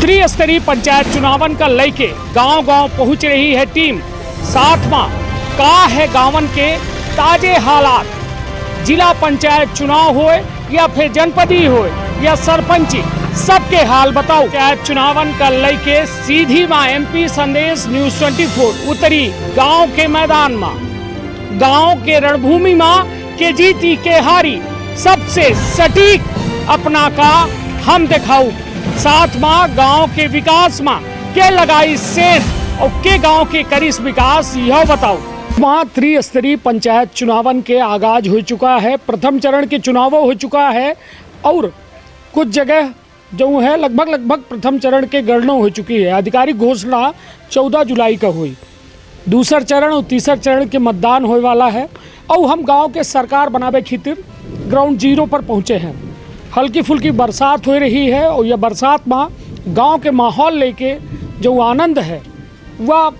त्रिस्तरीय पंचायत चुनावन का लेके गांव-गांव पहुंच रही है टीम। साथ में का है गांवन के ताजे हालात, जिला पंचायत चुनाव होए या फिर जनपदी होए या सरपंची, सबके हाल बताओ। पंचायत चुनावन का लेके सीधी माँ MP संदेश न्यूज़ 24 उतरी गांव के मैदान में, गांव के रणभूमि में के जीती के हारी, सबसे सटीक अपना का हम दिखाऊ। साथ में गांव के विकास में के लगाई सेन और के गांव के करीस विकास यह बताओ। वहाँ त्रिस्तरीय पंचायत चुनावन के आगाज हो चुका है, प्रथम चरण के चुनाव हो चुका है और कुछ जगह जो है लगभग प्रथम चरण के गणना हो चुकी है। आधिकारिक घोषणा 14 जुलाई का हुई। दूसरा चरण और तीसरा चरण के मतदान होने वाला है और हम गांव के सरकार बनावे खातिर ग्राउंड जीरो पर पहुंचे हैं। हल्की फुल्की बरसात हो रही है और यह बरसात में गांव के माहौल लेके जो आनंद है वह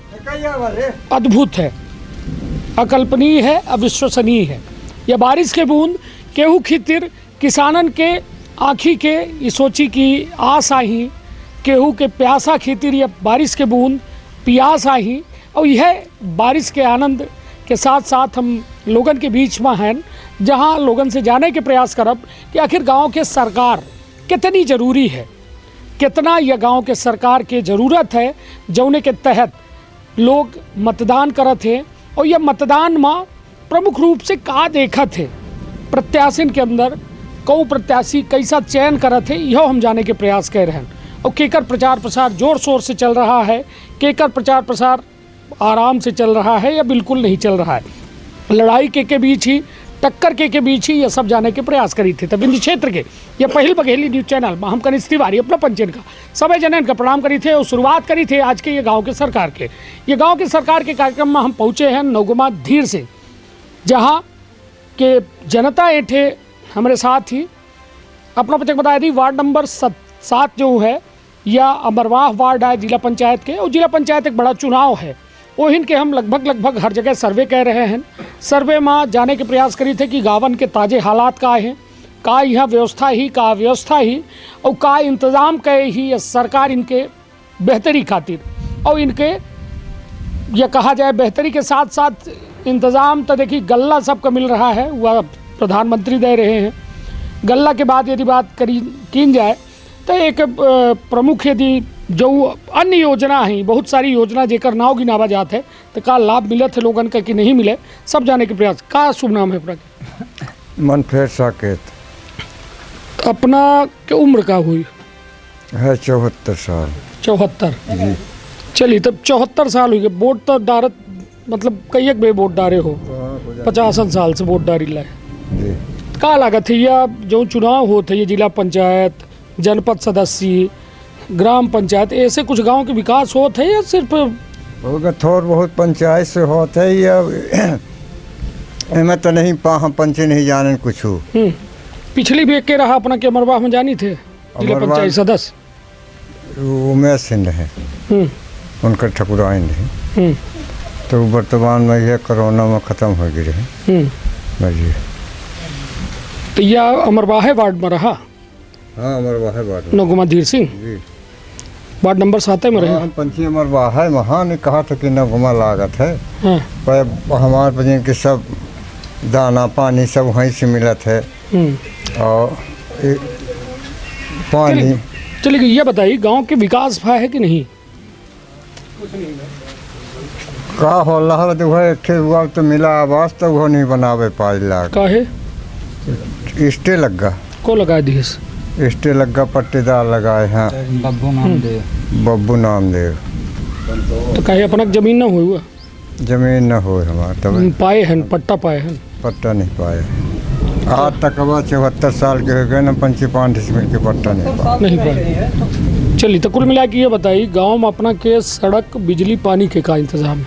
अद्भुत है, अकल्पनीय है, अविश्वसनीय है। यह बारिश के बूंद केहू खातिर किसानन के आँखी के ये सोची की आस आई, केहू के प्यासा खातिर यह बारिश के बूंद पियास आई और यह बारिश के आनंद के साथ साथ हम लोगन के बीच में हैं, जहां लोगन से जाने के प्रयास करब कि आखिर गांव के सरकार कितनी ज़रूरी है, कितना यह गांव के सरकार के ज़रूरत है, जौने के तहत लोग मतदान करत हैं। और यह मतदान में प्रमुख रूप से का देखत है, प्रत्याशिन के अंदर कौ प्रत्याशी कैसा चयन करत है, यह हम जाने के प्रयास कर रहे हैं। और केकर प्रचार प्रसार जोर शोर से चल रहा है, केकर प्रचार प्रसार आराम से चल रहा है या बिल्कुल नहीं चल रहा है, लड़ाई के बीच ही, टक्कर के बीच ही, यह सब जाने के प्रयास करी थे। तब बिंदी क्षेत्र के यह पहल बघेली न्यूज़ चैनल में हम कनिष्ठ तिवारी अपना पंचन का सभी जनन का प्रणाम करी थे और शुरुआत करी थे आज के ये गांव के सरकार के। ये गांव के सरकार के कार्यक्रम में हम पहुँचे हैं नौगमा धीर से, जहाँ के जनता एठे हमारे साथ ही अपना पचक बताया थी। वार्ड नंबर 7 जो है या अमरवाह वार्ड है जिला पंचायत के, और जिला पंचायत एक बड़ा चुनाव है, वो इनके हम लगभग हर जगह सर्वे कर रहे हैं। सर्वे में जाने के प्रयास करी थे कि गावन के ताजे हालात का हैं, का यहाँ व्यवस्था ही का अव्यवस्था ही और का इंतज़ाम कहे ही सरकार इनके बेहतरी खातिर, और इनके यह कहा जाए बेहतरी के साथ साथ इंतज़ाम तो देखिए गल्ला सबका मिल रहा है, वह प्रधानमंत्री दे रहे हैं। गल्ला के बाद यदि बात की जाए तो एक प्रमुख यदि जो अन्य योजना है, बहुत सारी योजना जेकर नाव गिनावा जात है, तो का लाभ मिलत है लोगन का कि नहीं मिले, सब जाने के प्रयास। का शुभ नाम है अपना? मनफेर साकेत। अपना के उम्र का हुई है 74 साल। 74 जी। चलिए तब 74 साल हुई, वोट तो डारत मतलब कई एक बे वोट डारे हो, 50 साल से वोट डारी लाए जी। का लागत है या जो चुनाव होते है, ये जिला पंचायत, जनपद सदस्य, ग्राम पंचायत, ऐसे कुछ गांव के विकास होते है या सिर्फ होगा थोड़ बहुत पंचायत से होते है या मैं तो नहीं हम पंचे नहीं जाने कुछ। पिछली भी एक के रहा अपना के अमरवाह में जानी थे जिला पंचायत सदस्य उमेश सिंह है, उनका ठकुराइन है, तो वर्तमान में यह कोरोना में ख़त्म हो गई है। तो यह अमरवाह वार्ड में रहा? हाँ, अमरवाह वार्ड नौगमा धीर सिंह जी, वार्ड नंबर 7 में रहे। हम पंची अमरवाह है, वहाँ ने कहा था कि नौगमा लागत है। हाँ। पर हमारे बजन के सब दाना पानी सब वहीं से मिलत है और पानी। चलिए ये बताइए गांव के विकास भा है कि नहीं? का हो रहा तो वह एक हुआ तो मिला आवास तो वो नहीं बनावे पाइला। काहे? स्टे लगा को लगा दिए? स्टे लगा, पट्टेदार लगाए हैं, बब्बू नामदेव। तो कहे अपना जमीन ना हुआ? जमीन न हो हमारा तब पाए हैं, पट्टा पाए हैं? पट्टा नहीं पाए आज तक। अब 74 साल के हो गए ना, 55 मिल के पट्टा नहीं पाए। चलिए तो कुल मिला के ये बताइए गांव में अपना के सड़क बिजली पानी के का इंतजाम है?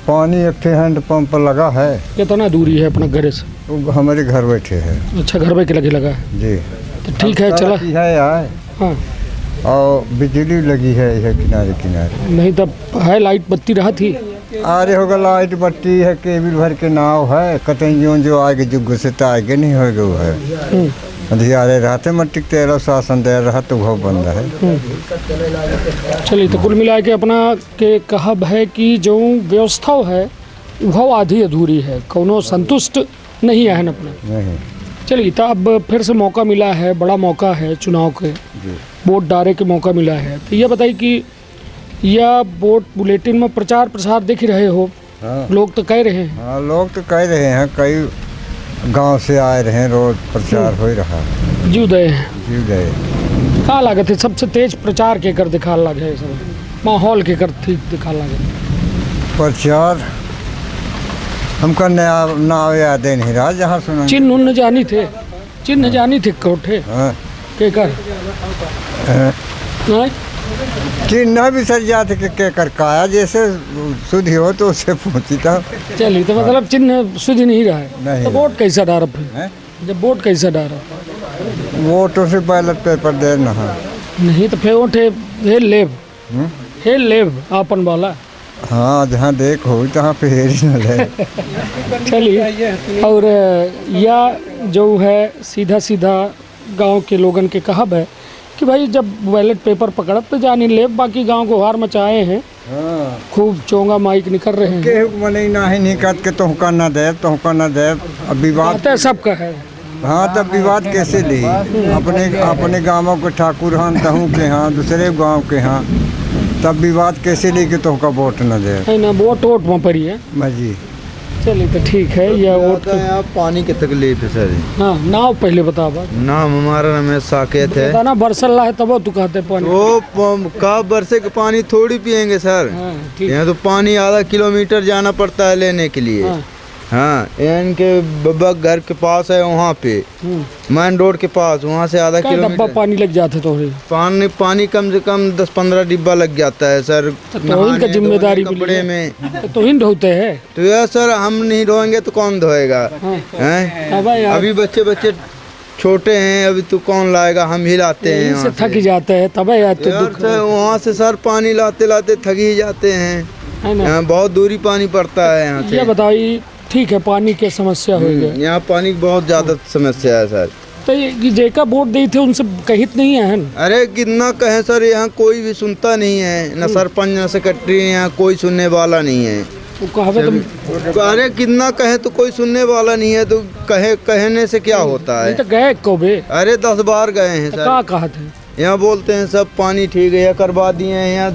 पानी एक हैंड पंप लगा है। कितना दूरी है अपना घर से? वो हमारे घर बैठे है। अच्छा, घर बैठे लगे लगा है जी, तो ठीक है। चला है यार। हाँ, और बिजली लगी है यह किनारे किनारे। नहीं तब है लाइट बत्ती रहा थी? अरे होगा लाइट बत्ती है, केबिल भर के नाव है, कतई जो आगे जुग से तो आगे नहीं होगा है। अधिकारे रहते मट्टी तेरह शासन दे रहा तो घाव बंद है। चलिए तो कुल मिला के अपना के कहब है कि जो व्यवस्था है वो आधी अधूरी है, कोनो संतुष्ट नहीं है न अपना। नहीं। चलिए तो अब फिर से मौका मिला है, बड़ा मौका है चुनाव के, वोट डाले के मौका मिला है। तो ये बताइए कि यह वोट बुलेटिन में प्रचार प्रसार दिख रहे हो? हाँ। लोग तो कह रहे हैं। हाँ, लोग तो कह रहे हैं, कई गांव से आए रहे हैं, रोज प्रचार हो रहा है। जीवदय है, जीवदय। का लागत है सबसे तेज प्रचार के कर दिखा लगे, सब माहौल के कर ठीक दिखा लगे प्रचार हमका नया नाव याद नहीं रहा जहाँ सुना। चिन्ह उन्न जानी थे, चिन्ह जानी थे कोठे हाँ। के कर नहीं? चिन्ह भी सर जाते के कर काया जैसे शुद्ध हो तो उससे पूछी था। चलिए तो मतलब चिन्ह शुद्ध नहीं रहा है, नहीं तो वोट कैसा डारा फिर? हैं? जब वोट कैसा डारा वोटों से बैलेट पेपर देना है। नहीं तो फिर वोट हेल लेब, हेल लेब आपन वाला। हाँ, जहाँ देख हो तहाँ पे हेरी न ले। चलिए, और या जो है सीधा सीधा गांव के लोगन के कहब है कि भाई जब बैलेट पेपर पकड़ब तो जानी ले, बाकी गांव को हार मचाए हैं। हाँ। खूब चोंगा माइक निकल रहे हैं। केहू मने ना ही निकट के तुमका न दे, तुमका न दे। अब विवाद बातें सबका है। हाँ, तब विवाद कैसे ली? अपने गाँवों के ठाकुर हन तहूँ के यहाँ, दूसरे गांव के यहाँ, तब विवाद कैसे ली कि तुमका वोट न दे? है ना, वोट वोट में पड़ी है जी। चलिए तो ठीक है। यह वोट यहाँ पानी की तकलीफ है सर। हाँ, नाव पहले बतावा। नाम हमारा रमेश साकेत है। ना बरसल है तब तू कहते पानी वो का बरसे का पानी थोड़ी पियेंगे सर। हाँ, ठीक। यहाँ तो पानी आधा किलोमीटर जाना पड़ता है लेने के लिए। हाँ। हाँ, इनके बब्बा घर के पास है, वहाँ पे मेन रोड के पास, वहाँ से आधा क्या डब्बा किलोमीटर पानी लग जाते तो पानी कम से कम 10-15 डिब्बा लग जाता है सर। तो इनका जिम्मेदारी भी कपड़े लिया। में तो इन ढोते हैं। तो यार सर हम नहीं धोएंगे तो कौन धोएगा? हैं? अब यार अभी बच्चे छोटे हैं, अभी तो कौन लाएगा? हम ही लाते हैं इनसे वहाँ थक ही जाते हैं तब यार तो यार दुख सर, वहाँ से सर पानी लाते लाते थक ही जाते हैं। है ना। यहाँ बहुत दूरी पानी पड़ता है यहाँ ये से। बताइए, ठीक है पानी की समस्या हो गई, यहाँ पानी की बहुत ज्यादा समस्या है सर। तो ये जेका वोट दी थे उनसे कहित नहीं है न? अरे कितना कहे सर, यहाँ कोई भी सुनता नहीं है, न सरपंच न सेक्रेटरी, यहाँ कोई सुनने वाला नहीं है। वो कहवे तुम अरे कितना कहे तो कोई सुनने वाला नहीं है, तो कहने से क्या होता है? तो गए कबे अरे 10 बार गए हैं सर। क्या कहा थे? यहाँ बोलते हैं सब पानी ठीक है, करवा दिए हैं। यहाँ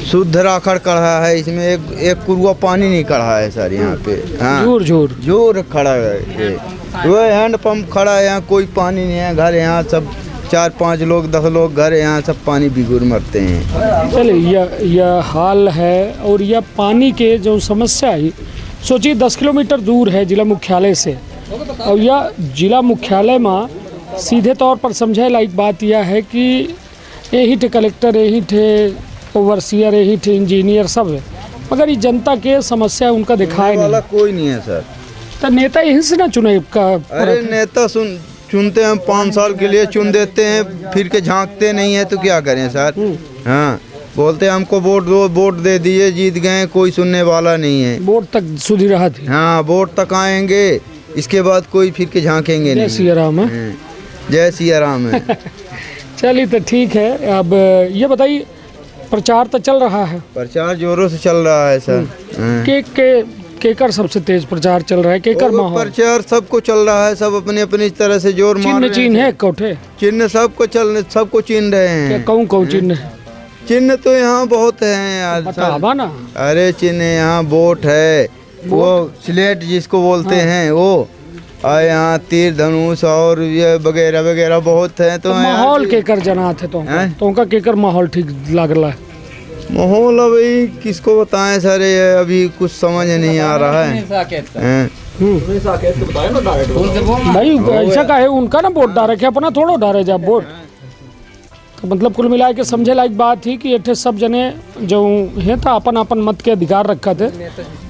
शुद्ध राखड़ कढ़ा है, इसमें एक कुरुआ पानी नहीं कढ़ा है सर यहाँ पे। हाँ, जोर खड़ा है। वो हैंड पंप खड़ा है, यहाँ कोई पानी नहीं है। घर यहाँ सब 4-5 लोग 10 लोग घर, यहाँ सब पानी बिगुर मरते हैं। चलिए यह हाल है। और यह पानी के जो समस्या है, सोचिए 10 किलोमीटर दूर है जिला मुख्यालय से, और यह जिला मुख्यालय में सीधे तौर पर समझे लायक बात यह है कि यही थे कलेक्टर, यही थे ओवरसियर, यही थे इंजीनियर सब है, मगर ये जनता के समस्या उनका दिखाई वाला नहीं। कोई नहीं है सर। तो नेता यहीं से ना चुने का? अरे नेता चुनते हैं 5 साल के लिए चुन देते हैं, फिर के झांकते नहीं है तो क्या करें सर? हाँ, बोलते हैं हमको वोट दो, वोट दे दिए, जीत गए, कोई सुनने वाला नहीं है। वोट तक सुधी रहा थी। हाँ, वोट तक आएंगे, इसके बाद कोई फिर के झांकेंगे नहीं। जय सिया राम है। जय सिया राम है। चलिए तो ठीक है। अब ये बताइए, प्रचार तो चल रहा है, प्रचार जोरों से चल रहा है सर। केकर सबसे तेज प्रचार चल रहा है? केकर माहौल? प्रचार सबको चल रहा है, सब अपनी अपनी तरह से जोर मार रहे हैं। चिन्ह है कोठे? चिन्ह सबको चिन्ह रहे हैं। कौन चिन्ह है? चिन्ह तो यहाँ बहुत है यार, बतावा ना। अरे चिन्ह यहाँ वोट है, वो स्लेट जिसको बोलते हैं वो, और यहाँ तीर धनुष और ये वगैरह वगैरह बहुत है। तो माहौल केकर जना थे तो उनका केकर माहौल ठीक लग रहा है? माहौल अभी किसको बताएं सर, ये अभी कुछ समझ नहीं आ रहा है। भाई ऐसा का है, उनका ना वोट डाले के अपना थोड़ा डाले जा वोट। तो मतलब कुल मिला के समझे लायक बात थी कि ये सब जने जो है था अपन अपन मत के अधिकार रखा थे,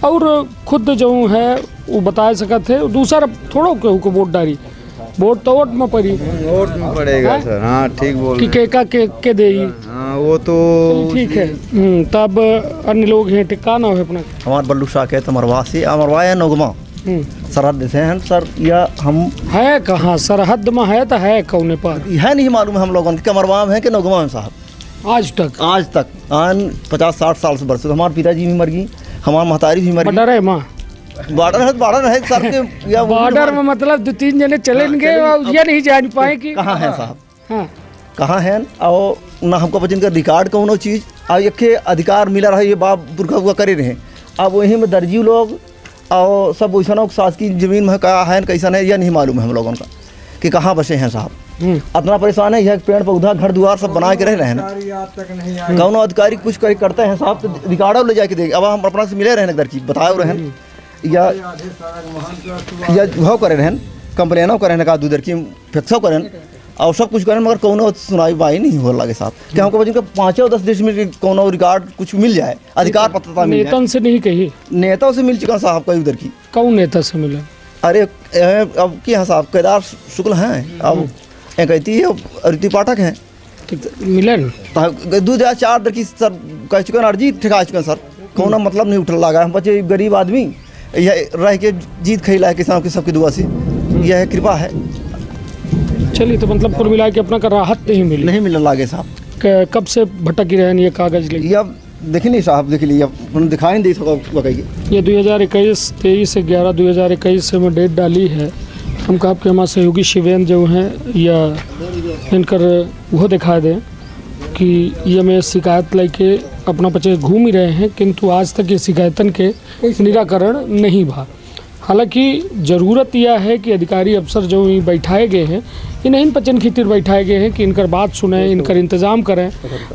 और खुद जो है वो बता सका थे। दूसरा थोड़ा केहू को वोट डाली, वोट तो वोट में पड़ी, वोट में पड़ेगा सर। हाँ ठीक बोल कि के दे। हाँ वो तो ठीक है। तब अन्य लोग हैं, टिक्का ना हो अपना। हमार बल्लू साकेत अमरवासी अमरवाया नोगमा सरहद से हैं सर, या हम है कहाँ सरहद में है तो है कौने पर है नहीं मालूम है हम लोगों के कमरवा में है कि नौगवा में साहब। आज तक 50-60 साल से बरसों हमारे पिताजी भी मर गई, हमारे महतारी भी मर गई। बॉर्डर है माँ, बॉर्डर है सर के या बॉर्डर में मतलब 2-3 जने चलेंगे ये नहीं जान पाए कि कहाँ है साहब, हाँ कहाँ है। और ना हमको बचन का रिकॉर्ड कौनो चीज़ और एक अधिकार मिला रहा, ये बाप पुरखा हुआ करे रहे। अब वहीं में दर्जी लोग और सब वैसा सास की ज़मीन में कहा है कैसा है यह नहीं मालूम है हम लोगों का कि कहाँ बसे हैं साहब। इतना परेशान है, यह पेड़ पौधा घर द्वार सब बना के रह रहे हैं। कौनो अधिकारी कुछ करते हैं साहब तो रिकॉर्ड ले जाके देंगे। अब हम अपना से मिले रहे दर की बताओ रहे या भाव करे रहें, कंप्लेनों करें का दूधर की फिक्सो करें और सब कुछ करें, मगर कोनो सुनाई बाई नहीं हो लगे साहब कि हमको बच्चों 5-10 देश में कोनो रिकॉर्ड कुछ मिल जाए, अधिकार पत्रता मिल जाए। नेता से नहीं कही, नेताओं से मिल चुका साहब कई उधर की। कौन नेता से मिला? अरे अब क्या साहब केदार शुक्ल हैं, अब कहती है ऋतु पाठक हैं, मिले 2-4 दर की सर कह चुके हैं, अर्जी ठिका चुके हैं सर, कोनो मतलब नहीं उठल लगा। हम बच्चे गरीब आदमी यह रह के जीत खिला है किसानों की सबकी दुआ से, यह कृपा है। चलिए तो मतलब कुल मिला के अपना का राहत नहीं मिलने लगे साहब। कब से भटक रहे हैं ये कागज लेके? अब देखिए नहीं साहब, देख लीजिए दिखाई नहीं दे ये 2021-23 11 2021 से मैं डेट डाली है। हम कहा कि हमारे सहयोगी शिवेंद्र जो हैं या इनकर वो दिखा दें कि ये मैं शिकायत लेके अपना बच्चे घूम ही रहे हैं, किंतु आज तक ये शिकायतन के निराकरण नहीं भा। हालांकि ज़रूरत यह है कि अधिकारी अफसर जो बैठाए गए हैं इन्हें इन पचन खातिर बैठाए गए हैं कि इनकर बात सुने, इनकर इंतज़ाम करें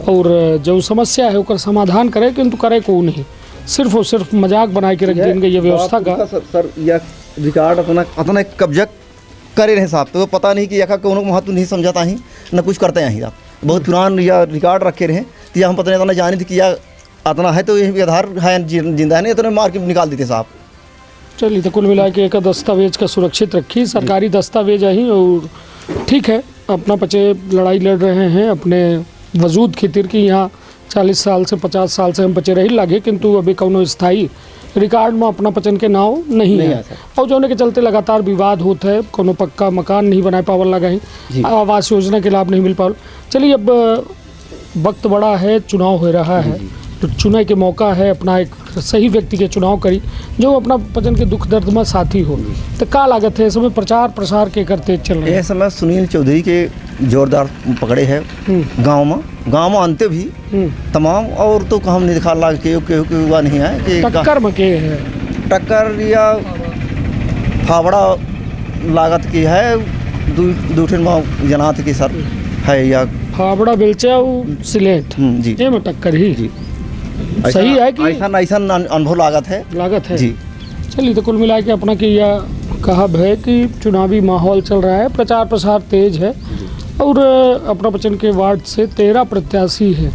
और जो समस्या है उसका समाधान करें, किंतु करे को नहीं, सिर्फ और सिर्फ मजाक बना के रख देंगे ये व्यवस्था का। सर यह रिकॉर्ड अपना कब्जा करे रहे साहब, तो पता नहीं कि यह कोनो महत्व नहीं समझाता ही न कुछ करते हैं आप। बहुत पुरान या रिकॉर्ड रखे रहे तो यह हम पता नहीं जाने थे कि यह अतना है तो यही आधार है जिंदा है नहीं तो मार के निकाल देते साहब। चलिए तो कुल मिला के एक दस्तावेज का सुरक्षित रखी, सरकारी दस्तावेज है और ठीक है। अपना बच्चे लड़ाई लड़ रहे हैं अपने वजूद खातिर कि यहाँ 40 साल से 50 साल से हम बच्चे रही लागे, किंतु अभी कोनो स्थायी रिकॉर्ड में अपना पचन के नाव नहीं है और जो के चलते लगातार विवाद होता है, कोनो पक्का मकान नहीं बना पावल लगा है, आवास योजना के लाभ नहीं मिल पावल। चलिए अब वक्त बड़ा है, चुनाव हो रहा है तो चुनाव के मौका है, अपना एक सही व्यक्ति के चुनाव करी जो अपना पचन के दुख दर्द में साथी हो। तो क्या लागत है इस समय प्रचार प्रसार के करते चल रहे हैं? इस समय सुनील चौधरी के जोरदार पकड़े है गांव में अंते भी तमाम और तो हम नहीं दिखा लाग के हुआ नहीं है कि टक्कर में के है, टक्कर या फावड़ा लागत की है दूठन जनात की सर है या फावड़ा बेलचा सिलेट जी ये में टक्कर ही जी सही है कि ऐसा अनुभव लागत है जी। चलिए तो कुल मिला के अपना की यह कहब है कि चुनावी माहौल चल रहा है, प्रचार प्रसार तेज है और अपना बचन के वार्ड से 13 प्रत्याशी है।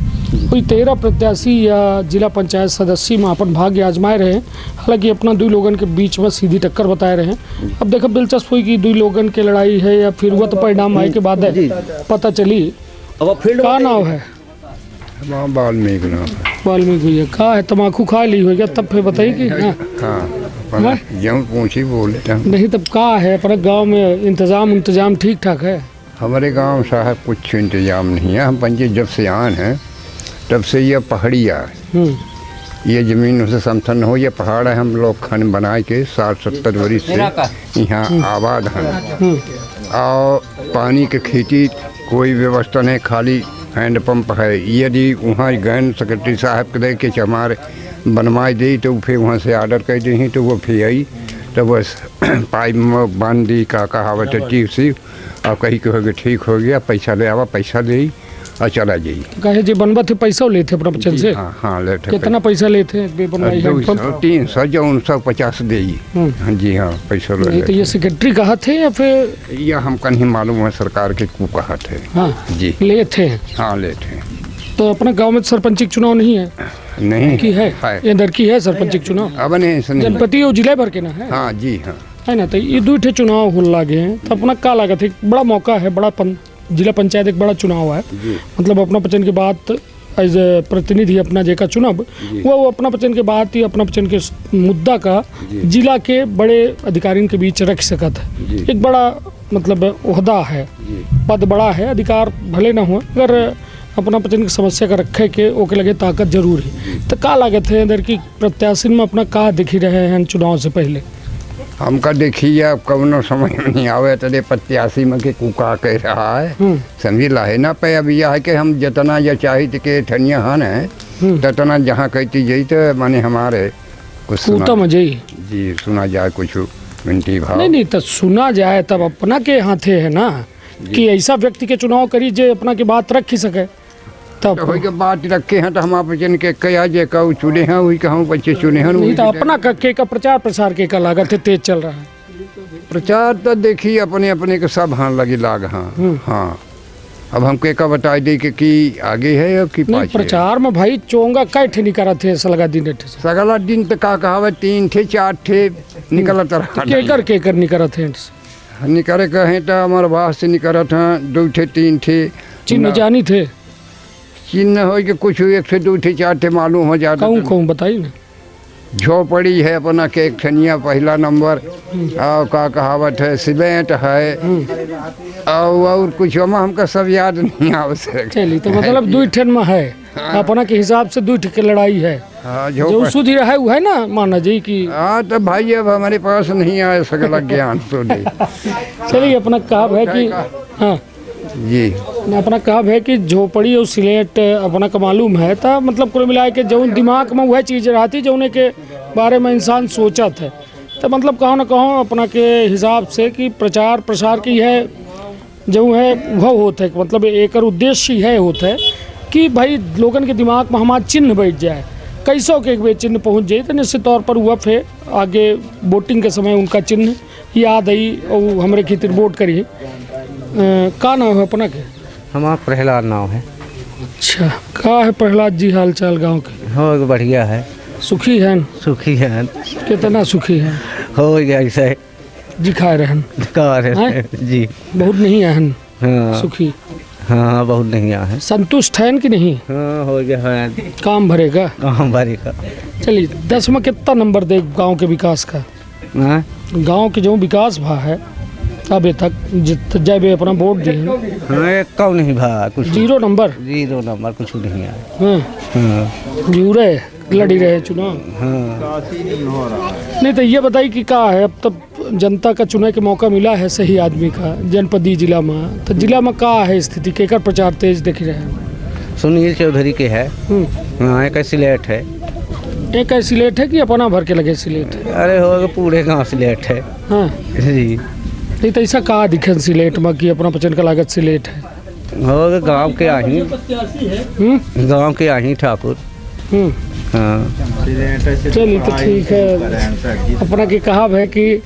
कोई 13 प्रत्याशी या जिला पंचायत सदस्य में अपन भाग्य आजमाए रहे। हालांकि अपना 2 लोगन के बीच में सीधी टक्कर बताए रहे। अब देखो दिलचस्प हुई कि 2 लोगन के लड़ाई है या फिर हुआ तो परिणाम आए के बाद है पता चली। अब फील्ड का नाम है वाल्मीकि भैया, कहा है तम्बाकू खा ली हो गया तब फिर बताइए कि हाँ यूँ पूछी बोलते हैं नहीं तब कहा है अपने गांव में इंतजाम ठीक ठाक है? हमारे गांव साहब कुछ इंतजाम नहीं है। हम पंचायत जब से आन हैं तब से यह पहाड़िया ये ज़मीन उसे समथन हो, ये पहाड़ है। हम लोग खन बनाए के 60-70 वर्ष से यहाँ आबाद हैं और पानी की खेती कोई व्यवस्था नहीं, खाली हैंडपम्प है। यदि वहाँ गैन सेक्रेटरी साहब के दे के हमारे बनवाई दी तो फिर वहाँ से ऑर्डर कर दी तो वो फिर आई तो बस पाइप में बांध दी का कहावत है टीप सी और कहीं कहोगे ठीक हो गया, पैसा ले आवा, पैसा दे और चला जाइए। कहे जी बनवा थे पैसा लेते अपना बच्चन से? हाँ लेते। कितना पैसा लेते? 300 जो 950 दे जी हाँ पैसा ले। तो ये सेक्रेटरी कहा थे या फिर यह हमका नहीं मालूम है, सरकार के को कहा थे। हाँ जी ले थे। हाँ ले थे। तो अपना गांव में सरपंचिक चुनाव नहीं है? नहीं की है इधर की है सरपंचिक चुनाव? अब नहीं जनपति और जिले भर के ना है? हाँ जी हाँ है ना। तो ये 2 चुनाव हो लागे हैं तो अपना क्या लागत है? बड़ा मौका है, बड़ा जिला पंचायत एक बड़ा चुनाव है, मतलब अपना पचन के बाद एज ए प्रतिनिधि अपना जेका चुनब वो अपना पचन के बात ही अपना पचन के मुद्दा का जिला के बड़े अधिकारियों के बीच रख सकत है। एक बड़ा मतलब ओहदा है, पद बड़ा है, अधिकार भले ना हो, अगर अपना पचन की समस्या का रखे के ओके लगे ताकत जरूर है। तो का लागत है इधर की प्रत्याशी में अपना का दिखी रहे हैं चुनाव से पहले? हमका देखिए अब कौनो समझ में नहीं आवे तो प्रत्याशी में के कुका कह रहा है समझी लाहे ना पे। अब यह है कि हम जितना या चाहिए के ठनिया हन है ततना जहाँ कहती जाई तो माने हमारे कुछ सुना जी सुना जाए कुछ मिनटी भाव नहीं तो सुना जाए तब अपना के हाथे है ना कि ऐसा व्यक्ति के चुनाव करी जे अपना की बात रख ही सके। तब तो के बात रखे हैं तो हम आपन के कया जे कहूँ चुने हैं वही कहूँ बच्चे चुने हैं नहीं तो अपना के का प्रचार प्रसार के का लागत है तेज चल रहा है। प्रचार तो देखिए अपने अपने के सब हाँ लगी लाग हाँ हाँ। अब हम के का बता दी कि आगे है या कि नहीं प्रचार में भाई चोंगा कई ठे निकला थे सलगा दिन सगला दिन तो का कहावत 3 थे 4 थे निकलत रहा केकर निकला थे निकले कहें तो हमारे बाहर से निकला था 2 थे 3 थे चिन्ह जानी थे चिन्ह हो कि कुछ 1 से 2 थे 4 थे मालूम हो जाता कहूँ बताइए ना। झोपड़ी है अपना के एक ठनिया पहला नंबर और का कहावत है सिलेंट है और कुछ हमका सब याद नहीं आवश्यक। चलिए तो मतलब 2 ठन में है अपना के हिसाब से 2 ठे लड़ाई है जो सुधी रहा है वो है ना माना जी की। हाँ तो भाई अब हमारे पास नहीं आया सगला ज्ञान तो चलिए अपना कहा है कि हाँ जी अपना कहा है कि झोपड़ी और सिलेट अपना का मालूम है तो मतलब कुल मिला के जो दिमाग में वह चीज़ रहती जो के बारे में इंसान सोचा था तो मतलब कहो ना कहो अपना के हिसाब से कि प्रचार प्रसार की है जो है वह होता है मतलब एक उद्देश्य ही है होता है कि भाई लोगन के दिमाग में हमारा चिन्ह बैठ जाए कैसों के एक चिन्ह पहुँच जाए तो निश्चित तौर पर वह फिर आगे वोटिंग के समय उनका चिन्ह याद आई और हमारे खातिर वोट करिए। का नाम है अपना के? हमारा प्रहलाद नाम है। अच्छा का है प्रहलाद जी हाल चाल गाँव के? हो बढ़िया है। सुखी है? सुखी है। कितना सुखी है? हो गया ऐसे जी खाए रहन जी बहुत नहीं आहन। हाँ सुखी हाँ बहुत नहीं है। संतुष्ट है कि नहीं? हाँ हो गया है। काम भरेगा? काम भरेगा। चलिए 10 में कितना नंबर दे गांव के विकास का? गांव के जो विकास भा है अभी तक जब अपना वोट दिए हाँ कौ नहीं भा कुछ 0 नंबर कुछ नहीं है। हाँ जीरे लड़ी रहे चुनाव। हाँ नहीं तो ये बताइए कि क्या है अब तब जनता का चुनाव के मौका मिला है सही आदमी का जनपदी जिला में तो जिला में क्या है स्थिति केकर प्रचार तेज दिख रहे हैं? सुनील चौधरी के है। हाँ एक सिलेट है। एक सिलेट है कि अपना भर के लगे सिलेट है? अरे हो पूरे गाँव सिलेट है। हाँ जी नहीं तो ऐसा कहा दिखे सिलेट में कि अपना पचन का लागत सिलेट है? हो गाँव के आही गाँव के आही ठाकुर। हाँ चलिए तो ठीक है अपना की कहा है कि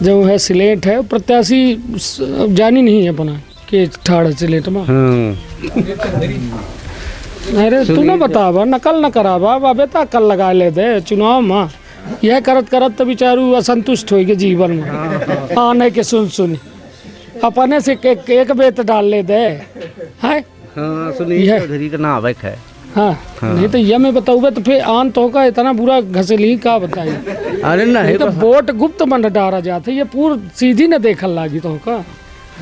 जो है सिलेट है प्रत्याशी जानी नहीं है अपना कि ठाड़ सिलेट में। अरे तू ना बतावा नकल न करावा बेटा कल लगा ले दे चुनाव में यह करत करत तो बेचारू असंतुष्ट होगी जीवन में आने के सुन अपने से एक बेत डाल ले दे है। हाँ सुनील चौधरी का नाम है। हाँ नहीं तो यह मैं बताऊँगा तो फिर आन तो का इतना बुरा घसेली का बताइए। अरे नहीं तो वोट गुप्त मन डारा जाते ये पूर सीधी न देखल लागी तो का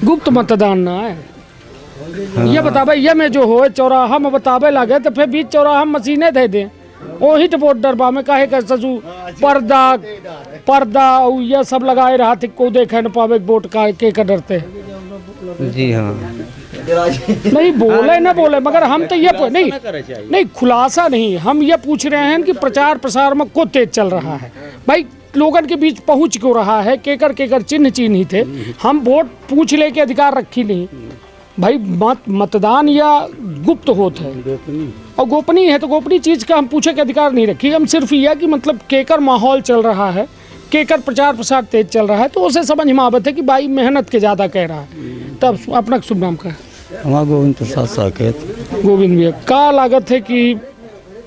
गुप्त मतदान ना है। ये बताबे ये में जो हो चौराहा में बताबे लगे तो फिर बीच चौराहा में मशीनें दे दें वही तो वोट डरबा में काहे कर ससु पर्दा और ये सब लगाए रहा थे को देखे न पावे वोट का के कर डरते। जी हाँ नहीं बोले ना बोले मगर हम तो ये नहीं खुलासा नहीं हम ये पूछ रहे हैं कि प्रचार प्रसार में को तेज चल रहा है भाई लोगन के बीच पहुंच क्यों रहा है केकर चिन्ह ही थे हम वोट पूछ ले के अधिकार रखी नहीं भाई मतदान या गुप्त होता है और गोपनीय है तो गोपनीय चीज़ का हम पूछे के अधिकार नहीं रखी हम सिर्फ यह कि मतलब केकर माहौल चल रहा है केकर प्रचार प्रसार तेज चल रहा है तो उसे समझ में आवत है कि भाई मेहनत के ज़्यादा कह रहा है। तब अपना शुभ नाम का हमारा गोविंद प्रसाद साकेत। गोविंद भैया का लागत है कि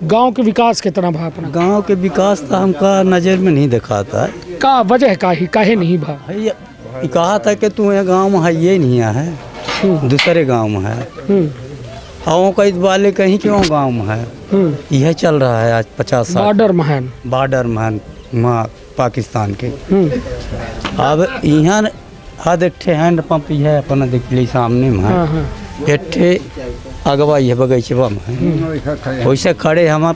गांव के विकास के तरह भा अपना गांव के विकास तो हमका नज़र में नहीं दिखाता है का वजह काहे नहीं भा कहा था कि तू ये गाँव में है ये नहीं है दूसरे गांव में है हाँ कई वाले कहीं क्यों गांव में है, यह चल रहा है आज 50 साल। बॉर्डर महान वहाँ पाकिस्तान के। अब यहाँ हद एक हैंड पंप है अपना देख ली सामने में है, एक अगवा ये बगीचवा में है, वैसे खड़े हम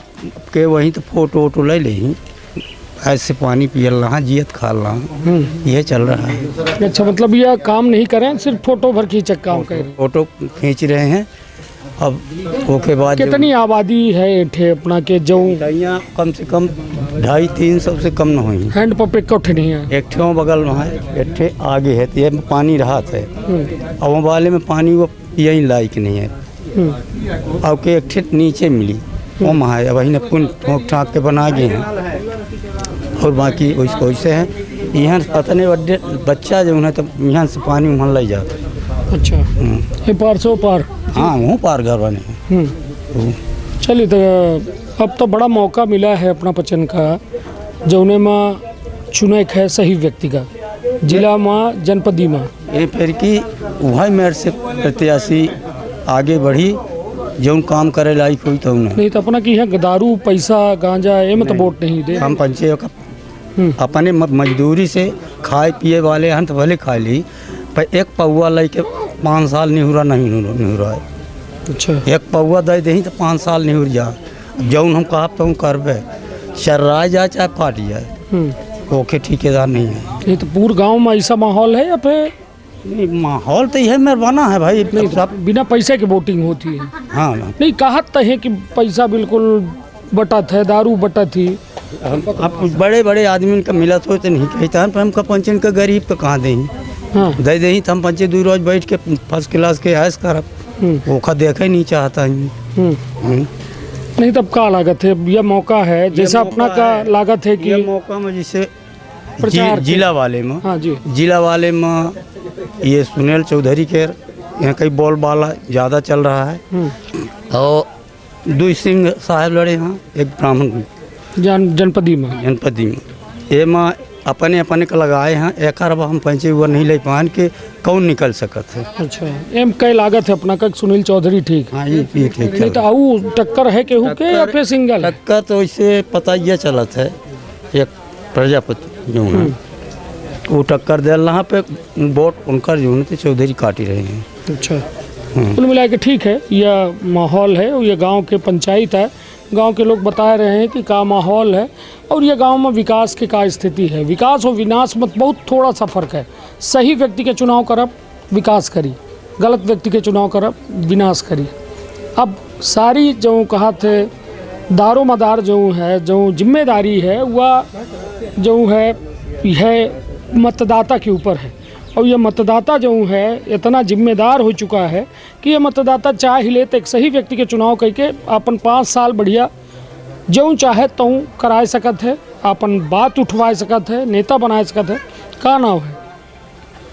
के वहीं तो फोटो वोटो ले ली, ऐसे पानी पियल रहा, जियत खा रहा, यह चल रहा है। अच्छा, मतलब यह काम नहीं करें, सिर्फ फोटो भर खींच काम करें, फोटो खींच रहे हैं। अब ओके बाद कितनी आबादी है एठे अपना के जो यहाँ कम से कम 250-300 से कम न हुई। हैंड पंप एक नहीं है, एक ठे बगल में है, एक ठे आगे है, तो ये में पानी रहा है, और वो वाले में पानी वो यही लायक नहीं है। अब के एक ठे नीचे मिली वो महा अब वही ने पुन ठोक ठाक के बना गए हैं, और बाकी वैसे हैं। यहाँ पता नहीं बड्डे बच्चा जो है तो यहाँ से पानी वहाँ ले जाता। अच्छा, ये पार से पार, हाँ वहाँ पार घर बने हैं। चलिए, तो अब तो बड़ा मौका मिला है अपना पचन का, जौने में चुने है सही व्यक्ति का, जिला में जनपदी में ये फिर की वही मेरे से प्रत्याशी आगे बढ़ी, जो काम करे लायक हुई तो नहीं तो अपना की है दारू पैसा गांजा ये में तो वोट नहीं दे। हम पंचे अपने मजदूरी से खाए पिए वाले हैं तो भले खा ली, पर एक पौआ ले के 5 साल निहुरा नहीं निहुरा है। अच्छा, एक पौआ दे दही तो 5 साल निहुर जा, जौन हम कहा तो करबे, शर्राए जाए चाहे फाट जाए, ओके ठेकेदार नहीं है। ये तो पूरे गांव में ऐसा माहौल है या फिर माहौल तो यह मेहरबाना है भाई, नहीं सब बिना पैसे की वोटिंग होती है। हाँ नहीं कहत है कि पैसा बिल्कुल बटत है, दारू बटत ही। अब बड़े बड़े आदमी का मिलत हो तो नहीं कहता है, पर हमका पंचन का गरीब का कहाँ दें, हाँ दे दही तो हम पंचे 2 रोज बैठ के फर्स्ट क्लास के ऐस करब, ओखा देखा ही नहीं चाहता है। नहीं तब का लागत है, यह मौका है जैसा अपना का लागत है कि मौका में जैसे प्रचार जिला वाले में, हाँ जी, जिला वाले में ये सुनील चौधरी के यहाँ कई बोल बाला ज़्यादा चल रहा है, और 2 सिंह साहब लड़े हैं, एक ब्राह्मण जनपदी में ये माँ अपने अपने का लगाए हैं, एक हम पंचे हुआ नहीं ले पान के कौन निकल सकत है। अच्छा, एम कई लागत है अपना का सुनील चौधरी ठीक। हाँ ये ठीक नहीं तो आऊ टक्कर है केहू के या फिर सिंगल है? टक्कर तो इससे पता ये चलत है, एक प्रजापति जो है वो टक्कर दे रहा पे, वोट उनका जो है चौधरी काटी रहे हैं। अच्छा, कुल मिला के ठीक है, यह माहौल है, यह गांव के पंचायत है, गांव के लोग बता रहे हैं कि का माहौल है, और ये गांव में विकास की का स्थिति है। विकास और विनाश में बहुत थोड़ा सा फर्क है। सही व्यक्ति के चुनाव करब विकास करी, गलत व्यक्ति के चुनाव करब विनाश करी। अब सारी जो कहा थे दारो मदार जो है, जो जिम्मेदारी है वह जो है यह मतदाता के ऊपर है, और यह मतदाता जो है इतना जिम्मेदार हो चुका है कि यह मतदाता चाह ही ले तो एक सही व्यक्ति के चुनाव करके अपन 5 साल बढ़िया जो चाहे तो कराए सकत है, अपन बात उठवा सकत है, नेता बना सकत है। का नाम है?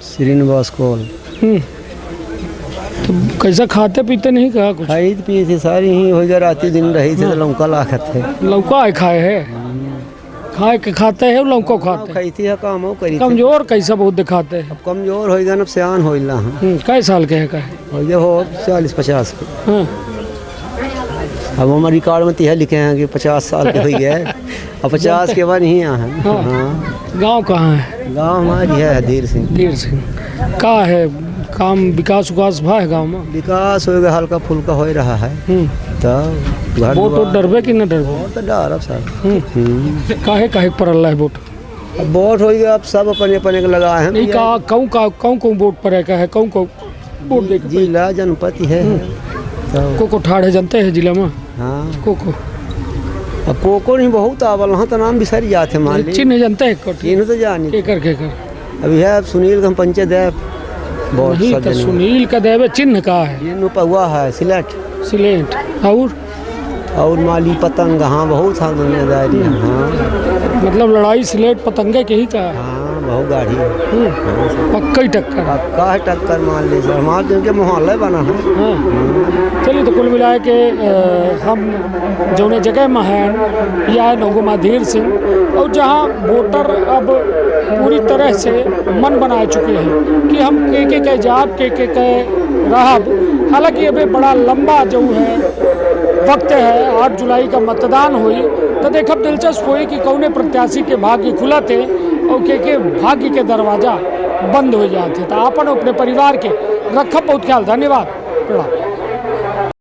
श्रीनिवास कौल। तो कैसा खाते पीते नहीं कहा कुछ? खाई पी थी सारी ही हो गया, रात दिन रही थी, लौका लाखत है, लौका खाए है, खाए के खाते हैं लौका खाते हैं। खाई थी काम करी, कमजोर कैसा बहुत दिखाते हैं, अब कमजोर हो गया, अब सियान हो गया। कै साल के है का हो गया हो 40-50 के। हाँ, अब हमारे रिकॉर्ड में यह लिखे हैं कि 50 साल के हो गए, और 50 के बाद ही यहाँ है। हाँ, गाँव कहाँ है? गाँव हमारी है धीर सिंह। का है काम विकास उकास भा है गाँव में? विकास हो गया, हल्का फुल्का हो रहा है। तो वोट डरबे कि न डरबे? तो डर सर काहे पड़ल है वोट? अब वोट हो गया, अब सब अपने अपने के लगाए हैं। नहीं कौन वोट पर है कौन वोट दे? जिला जनपति है को ठाड़ है जनते हैं जिला में। हाँ, को अब को नहीं बहुत आवल, वहाँ तो नाम बिसर जाते मान ली, चिन्ह जनते हैं चिन्ह तो जानी के अभी है सुनील का पंचायत है बहुत नहीं तो सुनील का देवे चिन्ह का है, चिन्ह हुआ है सिलेट और माली पतंग। हाँ बहुत था दुनियादारी। हाँ मतलब लड़ाई सिलेट पतंगे के ही का। हाँ बहुत गाड़ी है। पक्का ही टक्कर है। पक्का है टक्कर मान लीजिए, हमारे क्योंकि मोहल्ला बना है। चलिए, तो कुल मिलाए के हम जौने जगह में हैं यह है नौगुमा धीर सिंह, और जहाँ वोटर अब पूरी तरह से मन बनाए चुके हैं कि हम के जाब के रहब। हालांकि अभी बड़ा लंबा जो है वक्त है, 8 जुलाई का मतदान हुई तो देखब दिलचस्प हुई कि कौने प्रत्याशी के भाग्य खुला थे और के भाग्य के दरवाजा बंद हो जाते। तो अपन अपने परिवार के रखब बहुत ख्याल। धन्यवाद, प्रणाम।